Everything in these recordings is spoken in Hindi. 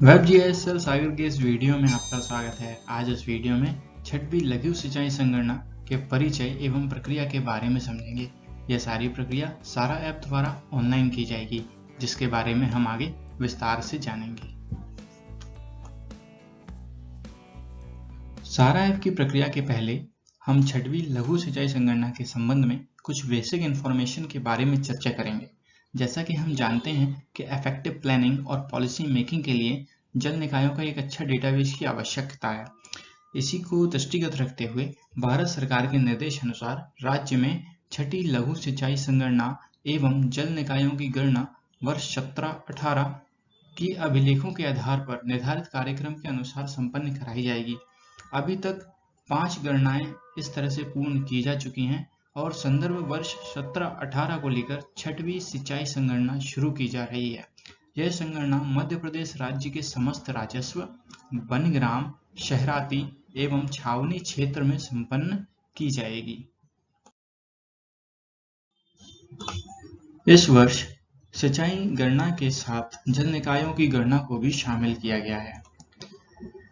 WebGIS सागर के इस वीडियो में आपका स्वागत है। आज इस वीडियो में छठवीं लघु सिंचाई संगणना के परिचय एवं प्रक्रिया के बारे में समझेंगे। यह सारी प्रक्रिया सारा ऐप द्वारा ऑनलाइन की जाएगी, जिसके बारे में हम आगे विस्तार से जानेंगे। सारा ऐप की प्रक्रिया के पहले हम छठवीं लघु सिंचाई संगणना के संबंध में कुछ बेसिक इन्फॉर्मेशन के बारे में चर्चा करेंगे। जैसा कि हम जानते हैं कि इफेक्टिव प्लानिंग और पॉलिसी मेकिंग के लिए जल निकायों का एक अच्छा डेटाबेस की आवश्यकता है। इसी को दृष्टिगत रखते हुए भारत सरकार के निर्देश अनुसार राज्य में छठी लघु सिंचाई संगणना एवं जल निकायों की गणना वर्ष 17-18 की अभिलेखों के आधार पर निर्धारित कार्यक्रम के अनुसार संपन्न कराई जाएगी। अभी तक 5 गणनाएं इस तरह से पूर्ण की जा चुकी हैं और संदर्भ वर्ष 17-18 को लेकर छठवीं सिंचाई संगणना शुरू की जा रही है। यह संगणना मध्य प्रदेश राज्य के समस्त राजस्व, वनग्राम, शहराती एवं छावनी क्षेत्र में संपन्न की जाएगी। इस वर्ष सिंचाई गणना के साथ जल निकायों की गणना को भी शामिल किया गया है।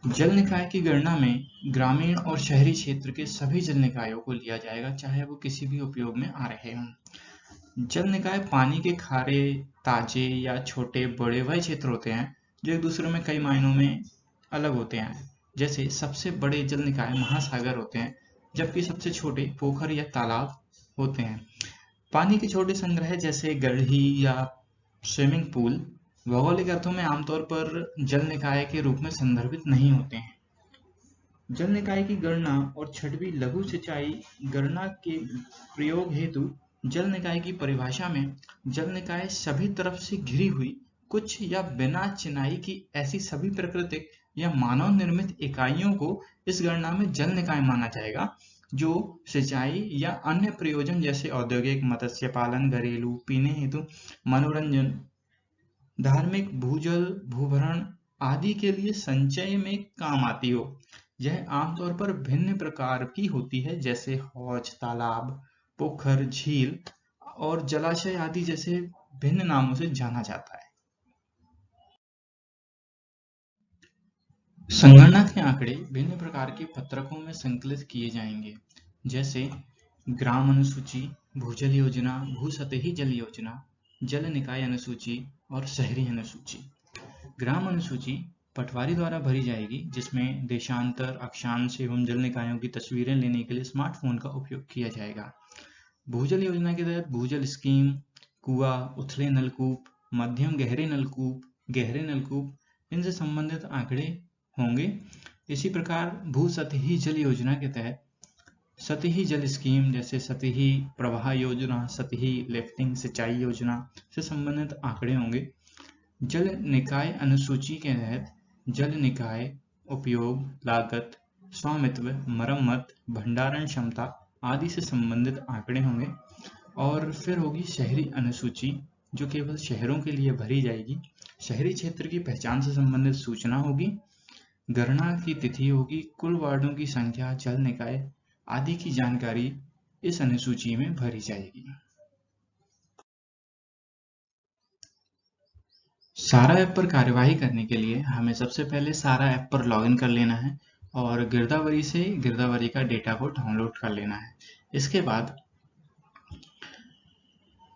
जल निकाय की गणना में ग्रामीण और शहरी क्षेत्र के सभी जल निकायों को लिया जाएगा, चाहे वो किसी भी उपयोग में आ रहे हों। जल निकाय पानी के खारे, ताजे या छोटे बड़े वह क्षेत्र होते हैं जो एक दूसरे में कई मायनों में अलग होते हैं। जैसे सबसे बड़े जल निकाय महासागर होते हैं, जबकि सबसे छोटे पोखर या तालाब होते हैं। पानी के छोटे संग्रह जैसे गढ़ी या स्विमिंग पूल भौगोलिक अर्थों में आमतौर पर जल निकाय के रूप में संदर्भित नहीं होते हैं। जल निकाय की गणना और छठवीं लघु सिंचाई गणना के प्रयोग हेतु जल निकाय की परिभाषा में जल निकाय सभी तरफ से घिरी हुई कुछ या बिना चिनाई की ऐसी सभी प्राकृतिक या मानव निर्मित इकाइयों को इस गणना में जल निकाय माना जाएगा, जो सिंचाई या अन्य प्रयोजन जैसे औद्योगिक, मत्स्य पालन, घरेलू, पीने हेतु, मनोरंजन, धार्मिक, भूजल, भूभरण आदि के लिए संचय में काम आती हो। यह आमतौर पर भिन्न प्रकार की होती है, जैसे हौज, तालाब, पोखर, झील और जलाशय आदि जैसे भिन्न नामों से जाना जाता है। संगणना के आंकड़े भिन्न प्रकार के पत्रकों में संकलित किए जाएंगे, जैसे ग्राम अनुसूची, भूजल योजना, भूसतही जल योजना, जल निकाय अनुसूची और शहरी अनुसूची। ग्राम अनुसूची पटवारी द्वारा भरी जाएगी, जिसमें देशांतर, अक्षांश एवं जल निकायों की तस्वीरें लेने के लिए स्मार्टफोन का उपयोग किया जाएगा। भूजल योजना के तहत भूजल स्कीम, कुआं, उथले नलकूप, मध्यम गहरे नलकूप, गहरे नलकूप, इनसे संबंधित आंकड़े होंगे। इसी प्रकार भूसतही जल योजना के तहत सतही जल स्कीम जैसे सतही प्रवाह योजना, सतही लिफ्टिंग सिंचाई योजना से संबंधित आंकड़े होंगे। जल निकाय अनुसूची के तहत जल निकाय उपयोग, लागत, स्वामित्व, मरम्मत, भंडारण क्षमता आदि से संबंधित आंकड़े होंगे। और फिर होगी शहरी अनुसूची, जो केवल शहरों के लिए भरी जाएगी। शहरी क्षेत्र की पहचान से संबंधित सूचना होगी, गणना की तिथि होगी, कुल वार्डों की संख्या, जल निकाय आदि की जानकारी इस अनुसूची में भरी जाएगी। सारा ऐप पर कार्यवाही करने के लिए हमें सबसे पहले सारा ऐप पर लॉगिन कर लेना है और गिरदावरी से गिरदावरी का डेटा को डाउनलोड कर लेना है। इसके बाद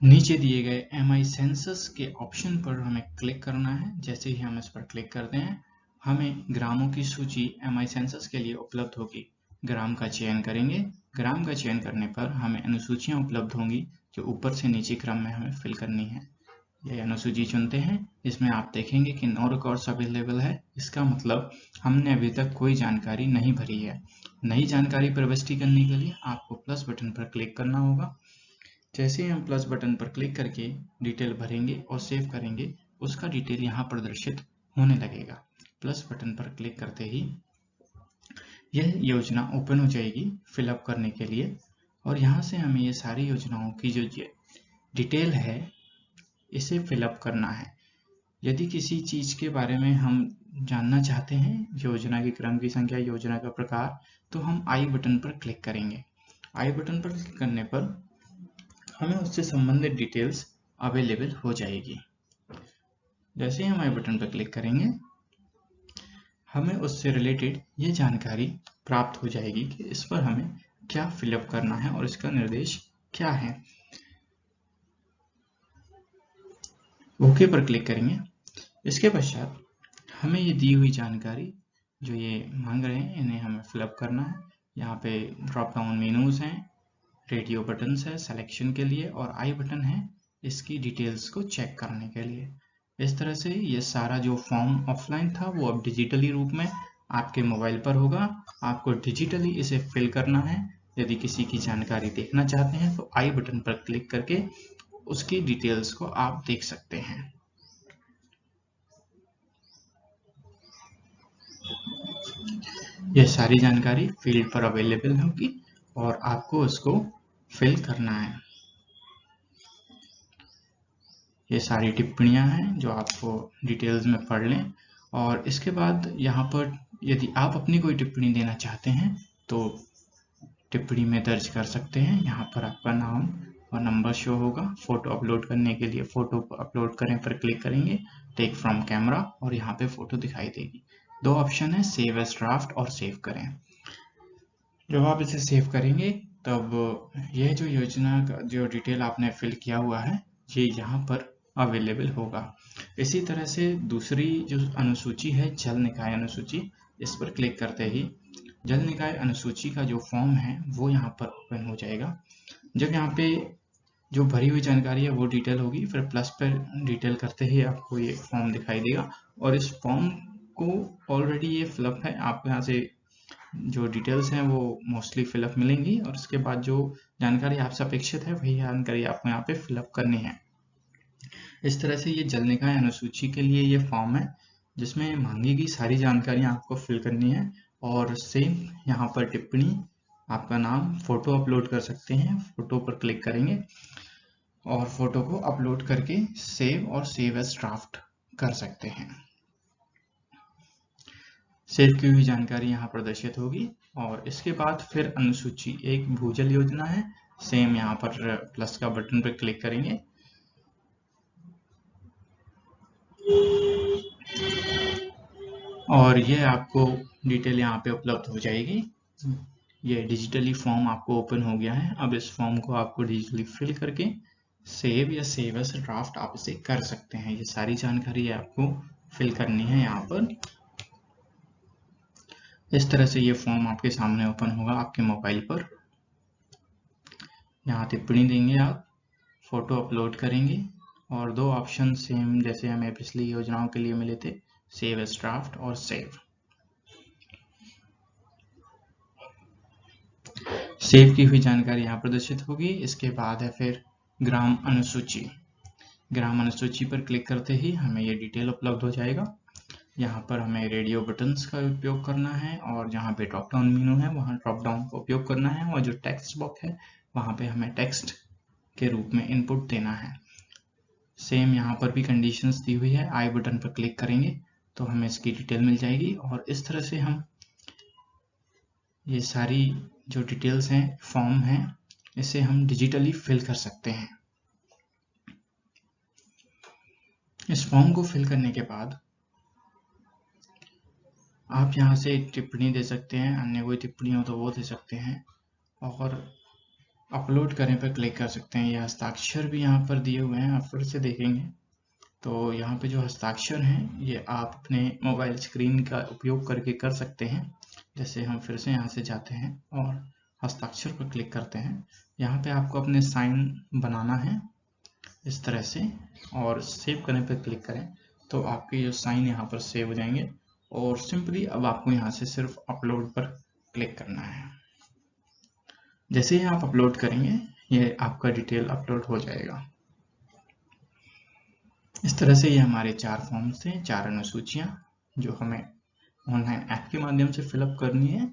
नीचे दिए गए MI सेंसस के ऑप्शन पर हमें क्लिक करना है। जैसे ही हम इस पर क्लिक करते हैं, हमें ग्रामों की सूची MI सेंसस के लिए उपलब्ध होगी। ग्राम का चयन करेंगे। ग्राम का चयन करने पर हमें अनुसूचियां उपलब्ध होंगी, जो ऊपर से नीचे क्रम में हमें फिल करनी है। यह अनुसूची चुनते हैं। इसमें आप देखेंगे कि नो रिकॉर्ड्स अवेलेबल है। इसका मतलब हमने अभी तक कोई जानकारी नहीं भरी है। नई जानकारी प्रविष्टि करने के लिए आपको प्लस बटन पर क्लिक करना होगा। जैसे ही हम प्लस बटन पर क्लिक करके डिटेल भरेंगे और सेव करेंगे, उसका डिटेल यहाँ प्रदर्शित होने लगेगा। प्लस बटन पर क्लिक करते ही यह योजना ओपन हो जाएगी फिलअप करने के लिए, और यहाँ से हमें ये सारी योजनाओं की जो डिटेल है इसे फिलअप करना है। यदि किसी चीज के बारे में हम जानना चाहते हैं, योजना की क्रम की संख्या, योजना का प्रकार, तो हम आई बटन पर क्लिक करेंगे। आई बटन पर क्लिक करने पर हमें उससे संबंधित डिटेल्स अवेलेबल हो जाएगी। जैसे ही हम आई बटन पर क्लिक करेंगे, हमें उससे रिलेटेड ये जानकारी प्राप्त हो जाएगी कि इस पर हमें क्या फिलअप करना है और इसका निर्देश क्या है। ओके पर क्लिक करेंगे। इसके पश्चात हमें ये दी हुई जानकारी जो ये मांग रहे हैं इन्हें हमें फिलअप करना है। यहाँ पे ड्रॉप डाउन मेनूज हैं, रेडियो बटन्स है सिलेक्शन के लिए और आई बटन है इसकी डिटेल्स को चेक करने के लिए। इस तरह से ये सारा जो फॉर्म ऑफलाइन था वो अब डिजिटली रूप में आपके मोबाइल पर होगा। आपको डिजिटली इसे फिल करना है। यदि किसी की जानकारी देखना चाहते हैं तो आई बटन पर क्लिक करके उसकी डिटेल्स को आप देख सकते हैं। यह सारी जानकारी फील्ड पर अवेलेबल होगी और आपको उसको फिल करना है। ये सारी टिप्पणियां हैं जो आपको डिटेल्स में पढ़ लें। और इसके बाद यहाँ पर यदि आप अपनी कोई टिप्पणी देना चाहते हैं तो टिप्पणी में दर्ज कर सकते हैं। यहाँ पर आपका नाम और नंबर शो होगा। फोटो अपलोड करने के लिए फोटो अपलोड करें पर क्लिक करेंगे, टेक फ्रॉम कैमरा, और यहाँ पे फोटो दिखाई देगी। दो ऑप्शन है, सेव एज ड्राफ्ट और सेव करें। जब आप इसे सेव करेंगे तब यह जो योजना का जो डिटेल आपने फिल किया हुआ है ये यहाँ पर अवेलेबल होगा। इसी तरह से दूसरी जो अनुसूची है जल निकाय अनुसूची, इस पर क्लिक करते ही जल निकाय अनुसूची का जो फॉर्म है वो यहाँ पर ओपन हो जाएगा। जब यहाँ पे जो भरी हुई जानकारी है वो डिटेल होगी, फिर प्लस पर डिटेल करते ही आपको ये फॉर्म दिखाई देगा और इस फॉर्म को ऑलरेडी ये फिलअप है। आपको यहाँ से जो डिटेल्स हैं वो मोस्टली फिलअप मिलेंगी और उसके बाद जो जानकारी आपसे अपेक्षित है वही जानकारी आपको यहाँ पे फिलअप करनी है। इस तरह से ये जल निकाय अनुसूची के लिए ये फॉर्म है जिसमें मांगी गई सारी जानकारियां आपको फिल करनी है। और सेम यहाँ पर टिप्पणी, आपका नाम, फोटो अपलोड कर सकते हैं। फोटो पर क्लिक करेंगे और फोटो को अपलोड करके सेव और सेव एज ड्राफ्ट कर सकते हैं। सेव की हुई जानकारी यहाँ प्रदर्शित होगी और इसके बाद फिर अनुसूची एक भूजल योजना है। सेम यहाँ पर प्लस का बटन पर क्लिक करेंगे और ये आपको डिटेल यहाँ पे उपलब्ध हो जाएगी। ये डिजिटली फॉर्म आपको ओपन हो गया है। अब इस फॉर्म को आपको डिजिटली फिल करके सेव या सेव एज ड्राफ्ट आप इसे कर सकते हैं। ये सारी जानकारी आपको फिल करनी है यहाँ पर। इस तरह से ये फॉर्म आपके सामने ओपन होगा आपके मोबाइल पर। यहाँ टिप्पणी देंगे आप, फोटो अपलोड करेंगे और दो ऑप्शन सेम जैसे हमें पिछली योजनाओं के लिए मिले थे, सेव एज ड्राफ्ट और सेव। सेव की हुई जानकारी यहाँ प्रदर्शित होगी। इसके बाद है फिर ग्राम अनुसूची। ग्राम अनुसूची पर क्लिक करते ही हमें ये डिटेल उपलब्ध हो जाएगा। यहाँ पर हमें रेडियो बटन्स का उपयोग करना है और जहाँ पे ड्रॉप डाउन मेनू है वहाँ ड्रॉप डाउन का उपयोग करना है और जो टेक्स्ट बॉक्स है वहाँ पे हमें टेक्स्ट के रूप में इनपुट देना है। सेम यहाँ पर भी कंडीशंस दी हुई है। आई बटन पर क्लिक करेंगे तो हमें इसकी डिटेल मिल जाएगी और इस तरह से हम ये सारी जो डिटेल्स हैं, फॉर्म है, इसे हम डिजिटली फिल कर सकते हैं। इस फॉर्म को फिल करने के बाद आप यहाँ से टिप्पणी दे सकते हैं, अन्य कोई टिप्पणी हो तो वो दे सकते हैं और अपलोड करें पर क्लिक कर सकते हैं। ये हस्ताक्षर भी यहाँ पर दिए हुए हैं, आप फिर से देखेंगे तो यहाँ पे जो हस्ताक्षर हैं ये आप अपने मोबाइल स्क्रीन का उपयोग करके कर सकते हैं। जैसे हम फिर से यहाँ से जाते हैं और हस्ताक्षर पर क्लिक करते हैं। यहाँ पे आपको अपने साइन बनाना है इस तरह से और सेव करने पर क्लिक करें तो आपके जो साइन यहाँ पर सेव हो जाएंगे और सिंपली अब आपको यहाँ से सिर्फ अपलोड पर क्लिक करना है। जैसे ही आप अपलोड करेंगे ये आपका डिटेल अपलोड हो जाएगा। इस तरह से ये हमारे 4 फॉर्म्स थे, 4 अनुसूचियां जो हमें ऑनलाइन ऐप के माध्यम से फिलअप करनी है।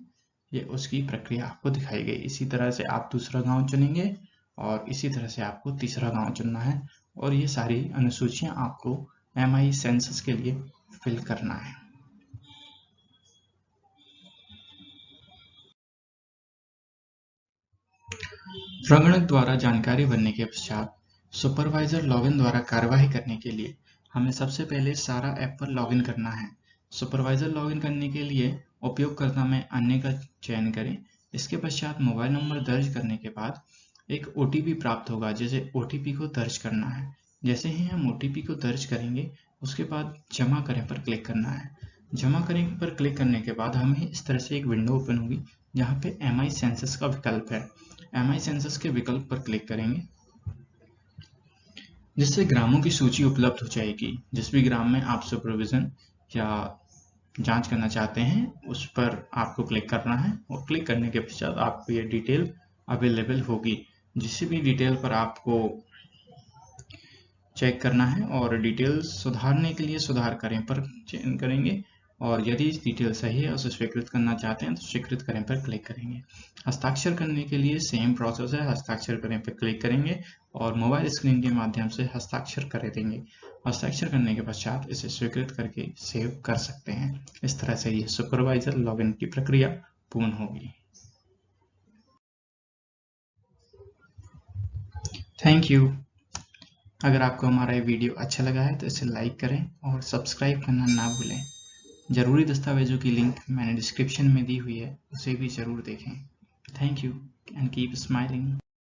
ये उसकी प्रक्रिया आपको दिखाई गई। इसी तरह से आप दूसरा गांव चुनेंगे और इसी तरह से आपको तीसरा गांव चुनना है और ये सारी अनुसूचियां आपको MI सेंसस के लिए फिल करना है। प्रगणक द्वारा जानकारी भरने के पश्चात सुपरवाइजर लॉगिन द्वारा कार्यवाही करने के लिए हमें सबसे पहले सारा ऐप पर लॉगिन करना है। सुपरवाइजर लॉगिन करने के लिए उपयोगकर्ता में अन्य का चयन करें। इसके पश्चात मोबाइल नंबर दर्ज करने के बाद एक OTP प्राप्त होगा, जिसे OTP को दर्ज करना है। जैसे ही हम OTP को दर्ज करेंगे उसके बाद जमा करें पर क्लिक करना है। जमा करें पर क्लिक करने के बाद हमें इस तरह से एक विंडो ओपन होगी जहाँ पे MI सेंसस का विकल्प है। MI सेंसस के विकल्प पर क्लिक करेंगे जिससे ग्रामों की सूची उपलब्ध हो जाएगी। जिस भी ग्राम में आप सुपरविजन या जांच करना चाहते हैं उस पर आपको क्लिक करना है और क्लिक करने के पश्चात आपको ये डिटेल अवेलेबल होगी। जिस भी डिटेल पर आपको चेक करना है और डिटेल सुधारने के लिए सुधार करें पर चयन करेंगे, और यदि डिटेल सही है उसे स्वीकृत करना चाहते हैं तो स्वीकृत करें पर क्लिक करेंगे। हस्ताक्षर करने के लिए सेम प्रोसेस है, हस्ताक्षर करें पर क्लिक करेंगे और मोबाइल स्क्रीन के माध्यम से हस्ताक्षर कर देंगे। हस्ताक्षर करने के पश्चात इसे स्वीकृत करके सेव कर सकते हैं। इस तरह से ये सुपरवाइजर लॉगिन की प्रक्रिया पूर्ण होगी। Thank you. अगर आपको हमारा ये वीडियो अच्छा लगा है तो इसे लाइक करें और सब्सक्राइब करना ना भूलें। जरूरी दस्तावेजों की लिंक मैंने डिस्क्रिप्शन में दी हुई है, उसे भी जरूर देखें। Thank you and keep smiling.